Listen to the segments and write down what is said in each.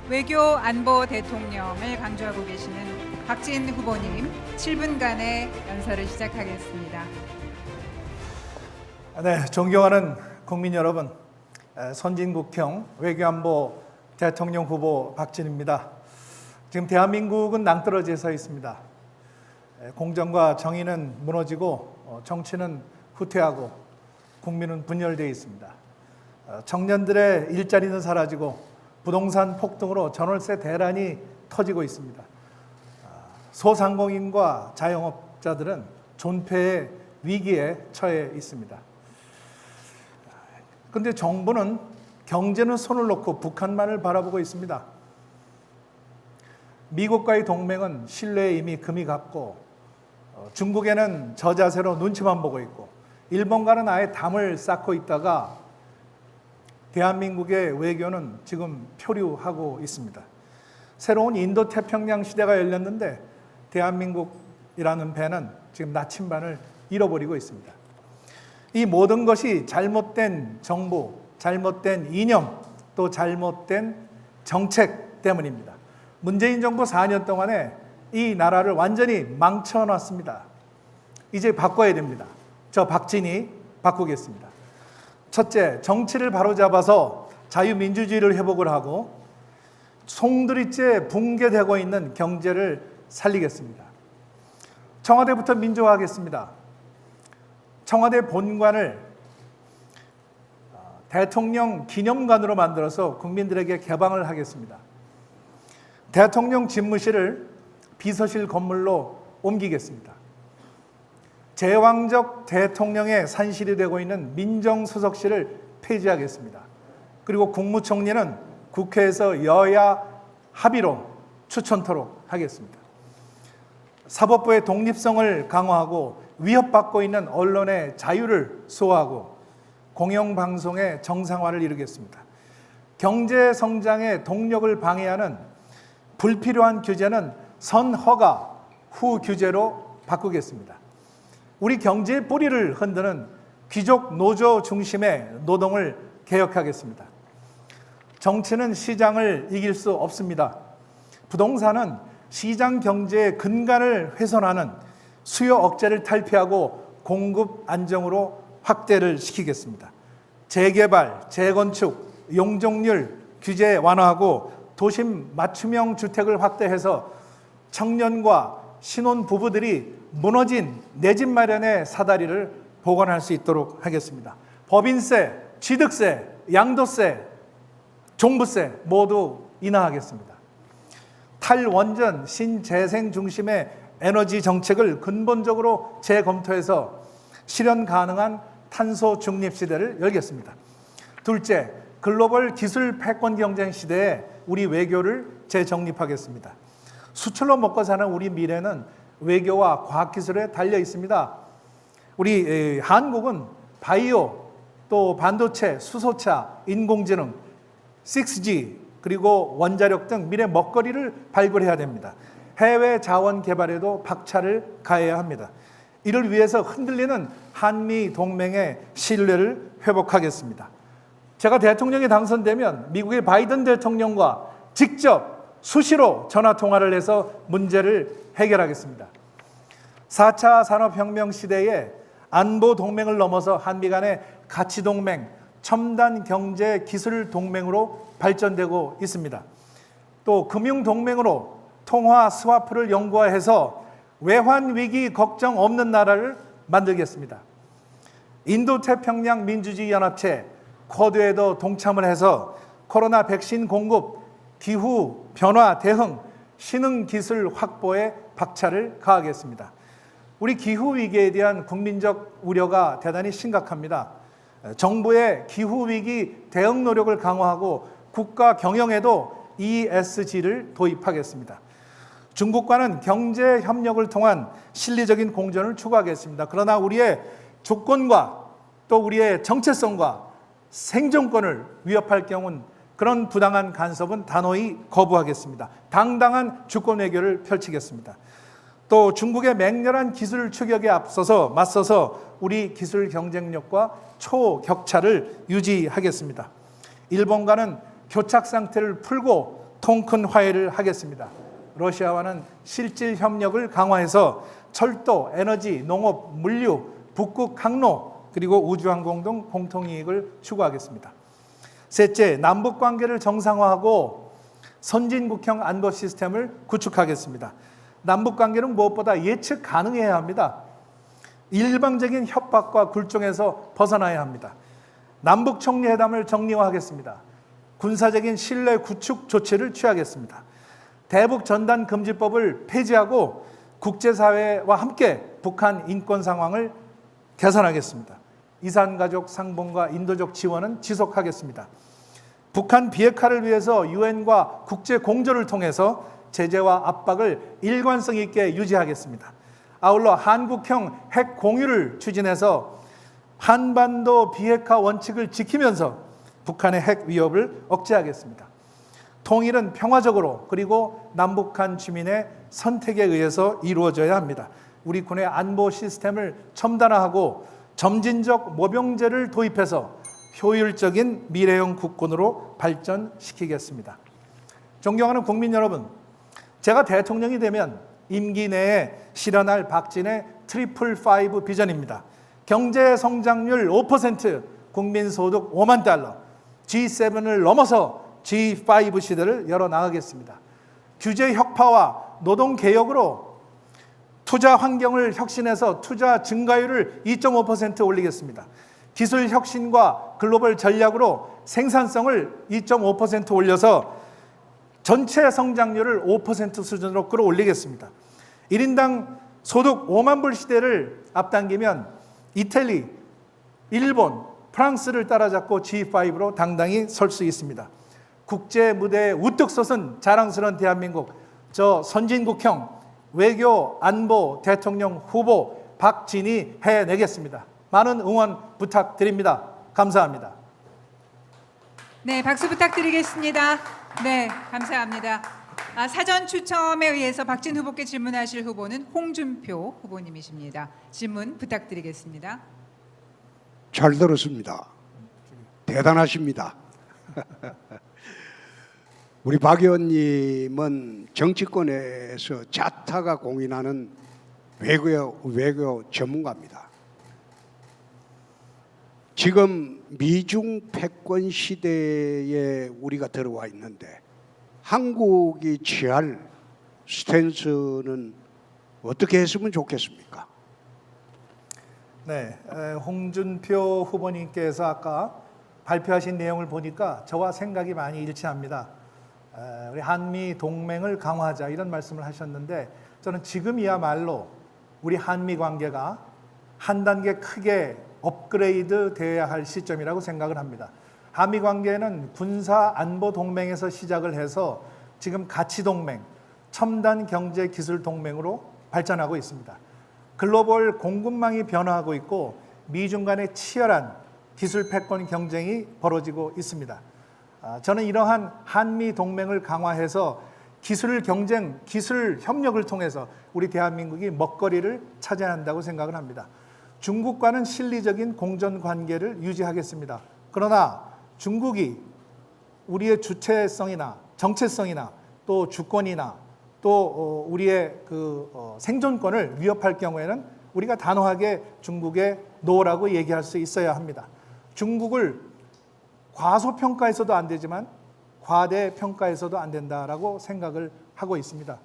외교 안보 대통령을 강조하고 계시는 박진 후보님 7분간의 연설을 시작하겠습니다. 네, 존경하는 국민 여러분, 선진국형 외교안보 대통령 후보 박진입니다. 지금 대한민국은 낭떠러지에 서 있습니다. 공정과 정의는 무너지고 정치는 후퇴하고 국민은 분열되어 있습니다. 청년들의 일자리는 사라지고 부동산 폭등으로 전월세 대란이 터지고 있습니다. 소상공인과 자영업자들은 존폐의 위기에 처해 있습니다. 그런데 정부는 경제는 손을 놓고 북한만을 바라보고 있습니다. 미국과의 동맹은 신뢰에 이미 금이 갔고 중국에는 저자세로 눈치만 보고 있고 일본과는 아예 담을 쌓고 있다가 대한민국의 외교는 지금 표류하고 있습니다. 새로운 인도태평양 시대가 열렸는데 대한민국이라는 배는 지금 나침반을 잃어버리고 있습니다. 이 모든 것이 잘못된 정부, 잘못된 이념, 또 잘못된 정책 때문입니다. 문재인 정부 4년 동안에 이 나라를 완전히 망쳐놨습니다. 이제 바꿔야 됩니다. 저 박진이 바꾸겠습니다. 첫째, 정치를 바로잡아서 자유민주주의를 회복을 하고 송두리째 붕괴되고 있는 경제를 살리겠습니다. 청와대부터 민주화하겠습니다. 청와대 본관을 대통령 기념관으로 만들어서 국민들에게 개방을 하겠습니다. 대통령 집무실을 비서실 건물로 옮기겠습니다. 제왕적 대통령의 산실이 되고 있는 민정수석실을 폐지하겠습니다. 그리고 국무총리는 국회에서 여야 합의로 추천토록 하겠습니다. 사법부의 독립성을 강화하고 위협받고 있는 언론의 자유를 수호하고 공영방송의 정상화를 이루겠습니다. 경제 성장의 동력을 방해하는 불필요한 규제는 선허가 후 규제로 바꾸겠습니다. 우리 경제의 뿌리를 흔드는 귀족 노조 중심의 노동을 개혁하겠습니다. 정치는 시장을 이길 수 없습니다. 부동산은 시장 경제의 근간을 훼손하는 수요 억제를 탈피하고 공급 안정으로 확대를 시키겠습니다. 재개발, 재건축, 용적률 규제 완화하고 도심 맞춤형 주택을 확대해서 청년과 신혼 부부들이 무너진 내 집 마련의 사다리를 복원할 수 있도록 하겠습니다. 법인세, 취득세, 양도세, 종부세 모두 인하하겠습니다. 탈원전, 신재생 중심의 에너지 정책을 근본적으로 재검토해서 실현 가능한 탄소 중립 시대를 열겠습니다. 둘째, 글로벌 기술 패권 경쟁 시대에 우리 외교를 재정립하겠습니다. 수출로 먹고 사는 우리 미래는 외교와 과학기술에 달려 있습니다. 우리 한국은 바이오, 또 반도체, 수소차, 인공지능, 6G, 그리고 원자력 등 미래 먹거리를 발굴해야 됩니다. 해외 자원 개발에도 박차를 가해야 합니다. 이를 위해서 흔들리는 한미 동맹의 신뢰를 회복하겠습니다. 제가 대통령이 당선되면 미국의 바이든 대통령과 직접 수시로 전화통화를 해서 문제를 해결하겠습니다. 4차 산업혁명 시대에 안보 동맹을 넘어서 한미 간의 가치동맹, 첨단 경제 기술 동맹으로 발전되고 있습니다. 또 금융동맹으로 통화 스와프를 영구화해서 외환위기 걱정 없는 나라를 만들겠습니다. 인도태평양 민주주의 연합체 쿼드에도 동참을 해서 코로나 백신 공급, 기후 변화 대응, 신흥기술 확보에 박차를 가하겠습니다. 우리 기후위기에 대한 국민적 우려가 대단히 심각합니다. 정부의 기후위기 대응 노력을 강화하고 국가 경영에도 ESG를 도입하겠습니다. 중국과는 경제 협력을 통한 실리적인 공존을 추구하겠습니다. 그러나 우리의 주권과 또 우리의 정체성과 생존권을 위협할 경우는 그런 부당한 간섭은 단호히 거부하겠습니다. 당당한 주권 외교를 펼치겠습니다. 또 중국의 맹렬한 기술 추격에 맞서서 우리 기술 경쟁력과 초격차를 유지하겠습니다. 일본과는 교착 상태를 풀고 통큰 화해를 하겠습니다. 러시아와는 실질 협력을 강화해서 철도, 에너지, 농업, 물류, 북극 항로 그리고 우주항공 등 공통이익을 추구하겠습니다. 셋째, 남북 관계를 정상화하고 선진국형 안보 시스템을 구축하겠습니다. 남북 관계는 무엇보다 예측 가능해야 합니다. 일방적인 협박과 굴종에서 벗어나야 합니다. 남북 총리회담을 정리화하겠습니다. 군사적인 신뢰 구축 조치를 취하겠습니다. 대북 전단 금지법을 폐지하고 국제사회와 함께 북한 인권 상황을 개선하겠습니다. 이산가족 상봉과 인도적 지원은 지속하겠습니다. 북한 비핵화를 위해서 유엔과 국제 공조를 통해서 제재와 압박을 일관성 있게 유지하겠습니다. 아울러 한국형 핵 공유를 추진해서 한반도 비핵화 원칙을 지키면서 북한의 핵 위협을 억제하겠습니다. 통일은 평화적으로 그리고 남북한 주민의 선택에 의해서 이루어져야 합니다. 우리 군의 안보 시스템을 첨단화하고 점진적 모병제를 도입해서 효율적인 미래형 국군으로 발전시키겠습니다. 존경하는 국민 여러분, 제가 대통령이 되면 임기 내에 실현할 박진의 트리플 파이브 비전입니다. 경제 성장률 5%, 국민소득 5만 달러, G7을 넘어서 G5 시대를 열어나가겠습니다. 규제 혁파와 노동 개혁으로 투자 환경을 혁신해서 투자 증가율을 2.5% 올리겠습니다. 기술 혁신과 글로벌 전략으로 생산성을 2.5% 올려서 전체 성장률을 5% 수준으로 끌어올리겠습니다. 1인당 소득 5만 불 시대를 앞당기면 이태리, 일본, 프랑스를 따라잡고 G5로 당당히 설 수 있습니다. 국제 무대에 우뚝 솟은 자랑스러운 대한민국, 저 선진국형 외교 안보 대통령 후보 박진희 해내겠습니다. 많은 응원 부탁드립니다. 감사합니다. 네, 박수 부탁드리겠습니다. 네, 감사합니다. 사전 추첨에 의해서 박진 후보께 질문하실 후보는 홍준표 후보님이십니다. 질문 부탁드리겠습니다. 잘 들었습니다. 대단하십니다. 우리 박 의원님은 정치권에서 자타가 공인하는 외교 전문가입니다. 지금 미중 패권 시대에 우리가 들어와 있는데 한국이 취할 스탠스는 어떻게 했으면 좋겠습니까? 네, 홍준표 후보님께서 아까 발표하신 내용을 보니까 저와 생각이 많이 일치합니다. 우리 한미 동맹을 강화하자 이런 말씀을 하셨는데 저는 지금이야말로 우리 한미 관계가 한 단계 크게 업그레이드 되어야 할 시점이라고 생각을 합니다. 한미 관계는 군사 안보 동맹에서 시작을 해서 지금 가치 동맹, 첨단 경제 기술 동맹으로 발전하고 있습니다. 글로벌 공급망이 변화하고 있고 미중 간의 치열한 기술 패권 경쟁이 벌어지고 있습니다. 저는 이러한 한미 동맹을 강화해서 기술 경쟁, 기술 협력을 통해서 우리 대한민국이 먹거리를 차지해야 한다고 생각을 합니다. 중국과는 실리적인 공전 관계를 유지하겠습니다. 그러나 중국이 우리의 주체성이나 정체성이나 또 주권이나 또 우리의 생존권을 위협할 경우에는 우리가 단호하게 중국의 노라고 얘기할 수 있어야 합니다. 중국을 과소평가해서도 안 되지만 과대평가해서도 안 된다라고 생각을 하고 있습니다.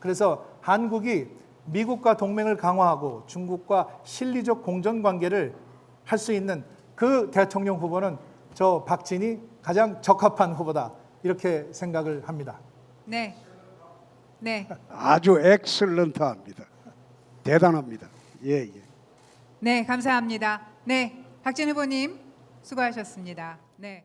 그래서 한국이 미국과 동맹을 강화하고 중국과 실리적 공전관계를 할 수 있는 그 대통령 후보는 저 박진희 가장 적합한 후보다 이렇게 생각을 합니다. 네, 네, 아주 엑셀런트합니다. 대단합니다. 예, 예. 네, 감사합니다. 네, 박진 후보님 수고하셨습니다. 네.